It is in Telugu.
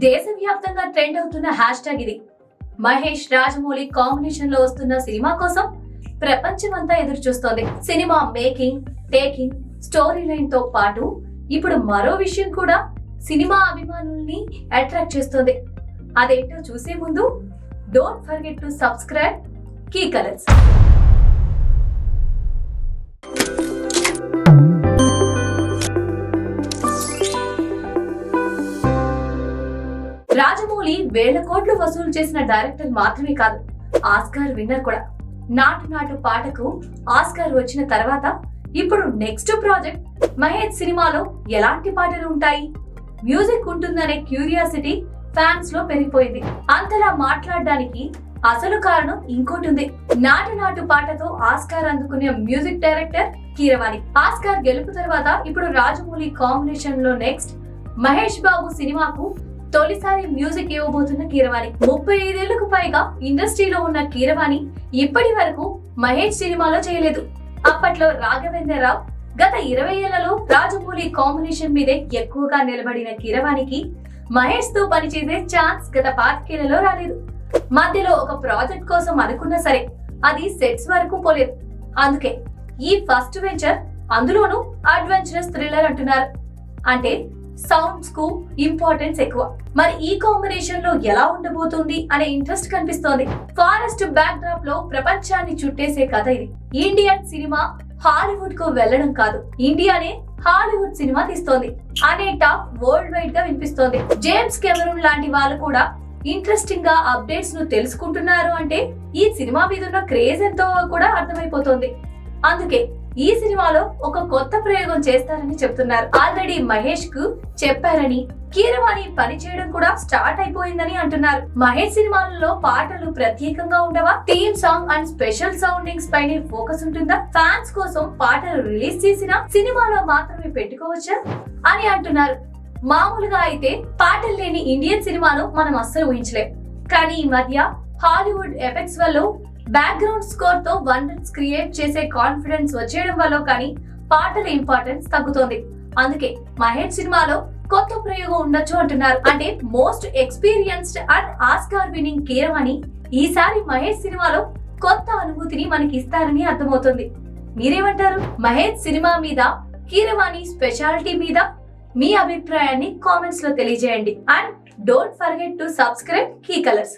దేశవ్యాప్తంగా ట్రెండ్ అవుతున్న హ్యాష్ ట్యాగ్ ఇది. మహేష్ రాజమౌళి కాంబినేషన్ లో వస్తున్న సినిమా కోసం ప్రపంచమంతా ఎదురు చూస్తోంది. Cinema making, taking, story line తో పాటు ఇప్పుడు మరో విషయం కూడా సినిమా అభిమానుల్ని అట్రాక్ట్ చేస్తోంది. అదేంటో చూసే ముందు don't forget to subscribe key colours. Rajamouli వేల కోట్లు వసూలు చేసిన డైరెక్టర్ మాత్రమే కాదు, ఆస్కార్ విన్నర్ కూడా. నాటు నాటు పాటకు ఆస్కార్ వచ్చిన తర్వాత ఇప్పుడు నెక్స్ట్ ప్రాజెక్ట్ మహేష్ సినిమాలో ఎలాంటి పాటలు ఉంటాయి, మ్యూజిక్ ఉంటుందనే క్యూరియాసిటీ ఫ్యాన్స్ లో పెరిగిపోయింది. అంతలా మాట్లాడడానికి అసలు కారణం ఇంకోటి ఉంది. నాటు నాటు పాటతో ఆస్కార్ అందుకునే మ్యూజిక్ డైరెక్టర్ కీరవాణి. ఆస్కార్ గెలుపు తర్వాత ఇప్పుడు రాజమౌళి కాంబినేషన్ లో నెక్స్ట్ మహేష్ బాబు సినిమాకు తొలిసారి మ్యూజిక్ ఇవ్వబోతున్న కీరవాణి. 35 ఏళ్లకు పైగా ఇండస్ట్రీలో ఉన్న కీరవాణి ఇప్పటి వరకు మహేష్ సినిమాలో చేయలేదు. అప్పట్లో రాఘవేంద్రరావు, గత 20 ఏళ్లలో రాజమౌళి కాంబినేషన్ మీదే ఎక్కువగా నిలబడిన కీరవాణికి మహేష్ తో పనిచేసే ఛాన్స్ గత 25 ఏళ్లలో రాలేదు. మధ్యలో ఒక ప్రాజెక్ట్ కోసం అనుకున్నా సరే అది సెట్స్ వరకు పోలేదు. అందుకే ఈ ఫస్ట్ వెంచర్, అందులోనూ అడ్వెంచరస్ థ్రిల్లర్ అంటున్నారు. అంటే సౌండ్స్ కు ఇంపార్టెన్స్ ఎక్కువ. మరి ఈ కాంబినేషన్ లో ఎలా ఉండబోతుంది అనే ఇంట్రెస్ట్ కనిపిస్తోంది. ఫారెస్ట్ బ్యాక్ డ్రాప్ లో ప్రపంచాన్ని చుట్టేసే కథ ఇది. ఇండియన్ సినిమా హాలీవుడ్ కు వెళ్లడం కాదు, ఇండియానే హాలీవుడ్ సినిమా తీస్తోంది అనే టాక్ వరల్డ్ వైడ్ గా వినిపిస్తోంది. జేమ్స్ కెమెరూన్ లాంటి వాళ్ళు కూడా ఇంట్రెస్టింగ్ గా అప్డేట్స్ ను తెలుసుకుంటున్నారు అంటే ఈ సినిమా మీద ఉన్న క్రేజ్ ఎంతో కూడా అర్థమైపోతోంది. అందుకే ఈ సినిమాలో ఒక కొత్త ప్రయోగం చేస్తారని చెప్తున్నారు. ఆల్రెడీ మహేష్ కు చెప్పారని, కీరవాణి పని చేయడం కూడా స్టార్ట్ అయిపోయిందని అంటున్నారు. మహేష్ సినిమాలలో పాటలు ప్రత్యేకంగా ఉండవా? Theme song and special soundings పైన ఫోకస్ ఉంటుందా? ఫ్యాన్స్ కోసం పాటలు రిలీజ్ చేసిన సినిమాలో మాత్రమే పెట్టుకోవచ్చా అని అంటున్నారు. మామూలుగా అయితే పాటలు లేని ఇండియన్ సినిమాను మనం అస్సలు ఊహించలేం. కానీ ఈ మధ్య హాలీవుడ్ ఎఫెక్ట్స్ వల్ల, బ్యాక్గ్రౌండ్ స్కోర్ తో వండర్స్ క్రియేట్ చేసే కాన్ఫిడెన్స్ వచ్చేయడం వల్ల కానీ పాటల ఇంపార్టెన్స్ తగ్గుతోంది. అందుకే మహేష్ సినిమాలో కొత్త ప్రయోగం ఉండొచ్చు అంటున్నారు. అంటే most experienced and Oscar winning Keeravani ఈసారి మహేష్ సినిమాలో కొత్త అనుభూతిని మనకి ఇస్తారని అర్థమవుతుంది. మీరేమంటారు? మహేష్ సినిమా మీద, కీరవాణి స్పెషాలిటీ మీద మీ అభిప్రాయాన్ని కామెంట్స్ లో తెలియజేయండి. And don't forget to subscribe key colours.